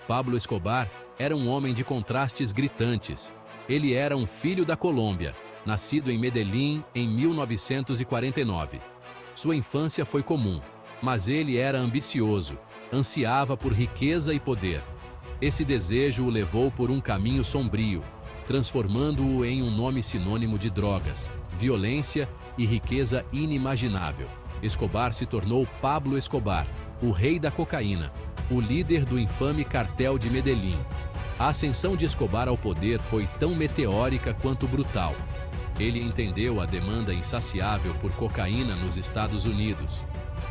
Pablo Escobar era um homem de contrastes gritantes. Ele era um filho da Colômbia, nascido em Medellín em 1949. Sua infância foi comum, mas ele era ambicioso, ansiava por riqueza e poder. Esse desejo o levou por um caminho sombrio, transformando-o em um nome sinônimo de drogas, violência e riqueza inimaginável. Escobar se tornou Pablo Escobar, o rei da cocaína, o líder do infame cartel de Medellín. A ascensão de Escobar ao poder foi tão meteórica quanto brutal. Ele entendeu a demanda insaciável por cocaína nos Estados Unidos.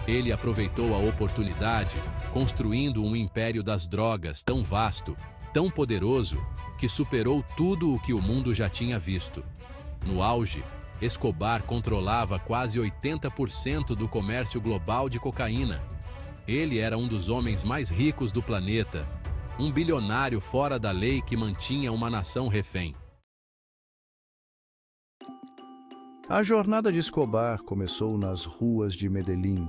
Ele aproveitou a oportunidade, construindo um império das drogas tão vasto, tão poderoso, que superou tudo o que o mundo já tinha visto. No auge, Escobar controlava quase 80% do comércio global de cocaína. Ele era um dos homens mais ricos do planeta, um bilionário fora da lei que mantinha uma nação refém. A jornada de Escobar começou nas ruas de Medellín.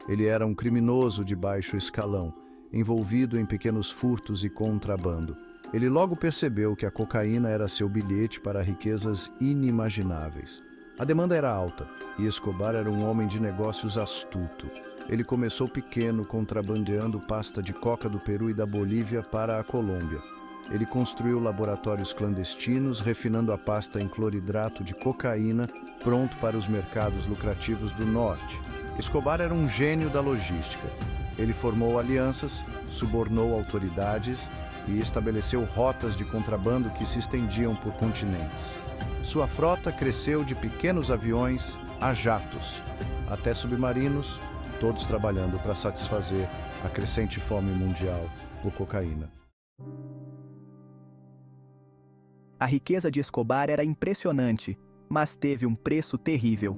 Ele era um criminoso de baixo escalão, envolvido em pequenos furtos e contrabando. Ele logo percebeu que a cocaína era seu bilhete para riquezas inimagináveis. A demanda era alta e Escobar era um homem de negócios astuto. Ele começou pequeno, contrabandeando pasta de coca do Peru e da Bolívia para a Colômbia. Ele construiu laboratórios clandestinos, refinando a pasta em cloridrato de cocaína, pronto para os mercados lucrativos do norte. Escobar era um gênio da logística. Ele formou alianças, subornou autoridades e estabeleceu rotas de contrabando que se estendiam por continentes. Sua frota cresceu de pequenos aviões a jatos, até submarinos, todos trabalhando para satisfazer a crescente fome mundial por cocaína. A riqueza de Escobar era impressionante, mas teve um preço terrível.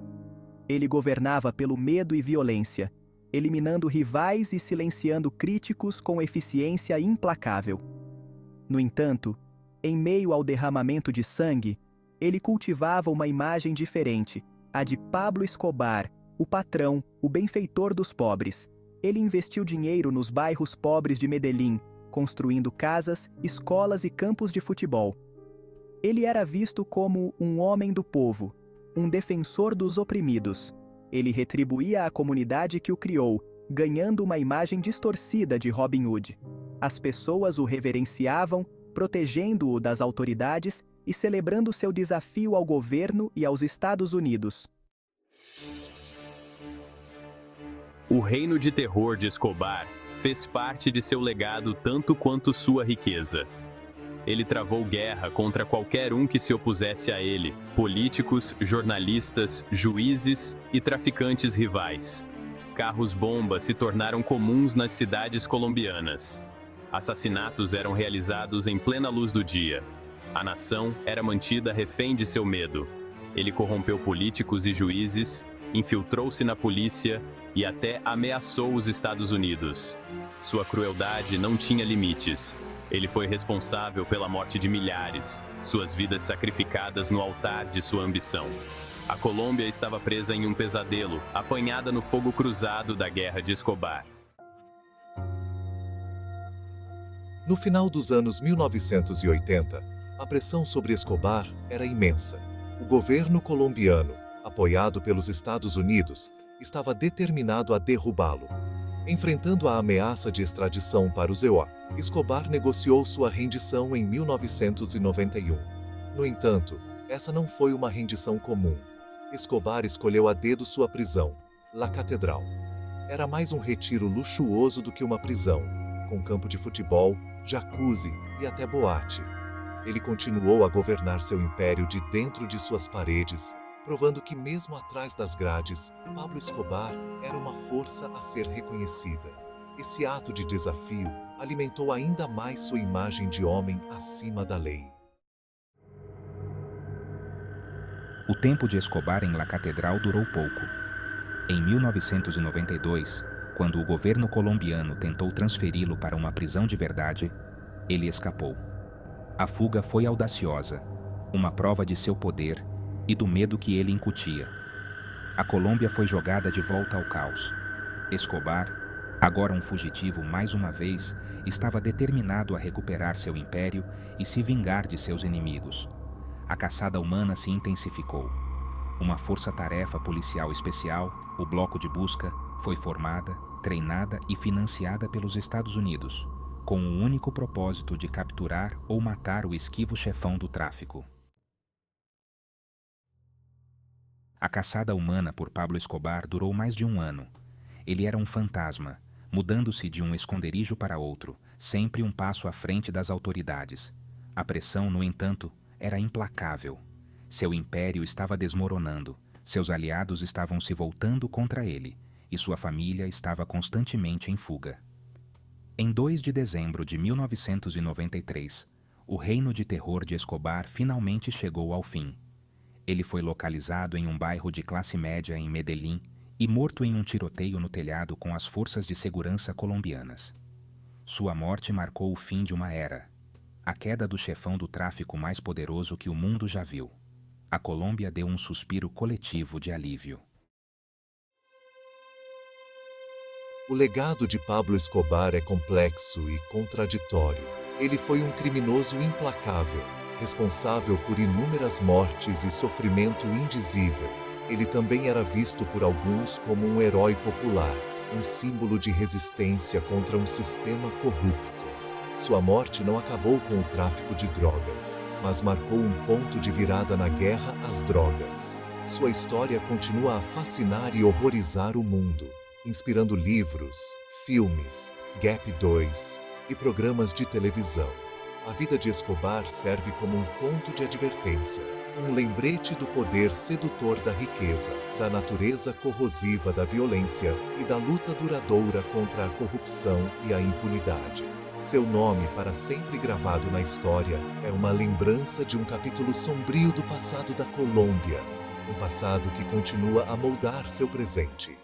Ele governava pelo medo e violência, eliminando rivais e silenciando críticos com eficiência implacável. No entanto, em meio ao derramamento de sangue, ele cultivava uma imagem diferente, a de Pablo Escobar, o patrão, o benfeitor dos pobres. Ele investiu dinheiro nos bairros pobres de Medellín, construindo casas, escolas e campos de futebol. Ele era visto como um homem do povo, um defensor dos oprimidos. Ele retribuía à comunidade que o criou, ganhando uma imagem distorcida de Robin Hood. As pessoas o reverenciavam, protegendo-o das autoridades e celebrando seu desafio ao governo e aos Estados Unidos. O reino de terror de Escobar fez parte de seu legado tanto quanto sua riqueza. Ele travou guerra contra qualquer um que se opusesse a ele, políticos, jornalistas, juízes e traficantes rivais. Carros-bomba se tornaram comuns nas cidades colombianas. Assassinatos eram realizados em plena luz do dia. A nação era mantida refém de seu medo. Ele corrompeu políticos e juízes, infiltrou-se na polícia e até ameaçou os Estados Unidos. Sua crueldade não tinha limites. Ele foi responsável pela morte de milhares, suas vidas sacrificadas no altar de sua ambição. A Colômbia estava presa em um pesadelo, apanhada no fogo cruzado da guerra de Escobar. No final dos anos 1980, a pressão sobre Escobar era imensa. O governo colombiano, apoiado pelos Estados Unidos, estava determinado a derrubá-lo. Enfrentando a ameaça de extradição para o ZEUA, Escobar negociou sua rendição em 1991. No entanto, essa não foi uma rendição comum. Escobar escolheu a dedo sua prisão, La Catedral. Era mais um retiro luxuoso do que uma prisão, com campo de futebol, jacuzzi e até boate. Ele continuou a governar seu império de dentro de suas paredes, provando que mesmo atrás das grades, Pablo Escobar era uma força a ser reconhecida. Esse ato de desafio alimentou ainda mais sua imagem de homem acima da lei. O tempo de Escobar em La Catedral durou pouco. Em 1992, quando o governo colombiano tentou transferi-lo para uma prisão de verdade, ele escapou. A fuga foi audaciosa, uma prova de seu poder e do medo que ele incutia. A Colômbia foi jogada de volta ao caos. Escobar, Agora um fugitivo, mais uma vez, estava determinado a recuperar seu império e se vingar de seus inimigos. A caçada humana se intensificou. Uma força-tarefa policial especial, o Bloco de Busca, foi formada, treinada e financiada pelos Estados Unidos, com o único propósito de capturar ou matar o esquivo chefão do tráfico. A caçada humana por Pablo Escobar durou mais de um ano. Ele era um fantasma, mudando-se de um esconderijo para outro, sempre um passo à frente das autoridades. A pressão, no entanto, era implacável. Seu império estava desmoronando, seus aliados estavam se voltando contra ele, e sua família estava constantemente em fuga. Em 2 de dezembro de 1993, o reino de terror de Escobar finalmente chegou ao fim. Ele foi localizado em um bairro de classe média em Medellín e morto em um tiroteio no telhado com as forças de segurança colombianas. Sua morte marcou o fim de uma era, a queda do chefão do tráfico mais poderoso que o mundo já viu. A Colômbia deu um suspiro coletivo de alívio. O legado de Pablo Escobar é complexo e contraditório. Ele foi um criminoso implacável, responsável por inúmeras mortes e sofrimento indizível. Ele também era visto por alguns como um herói popular, um símbolo de resistência contra um sistema corrupto. Sua morte não acabou com o tráfico de drogas, mas marcou um ponto de virada na guerra às drogas. Sua história continua a fascinar e horrorizar o mundo, inspirando livros, filmes, Gap 2 e programas de televisão. A vida de Escobar serve como um conto de advertência, um lembrete do poder sedutor da riqueza, da natureza corrosiva da violência e da luta duradoura contra a corrupção e a impunidade. Seu nome, para sempre gravado na história, é uma lembrança de um capítulo sombrio do passado da Colômbia, um passado que continua a moldar seu presente.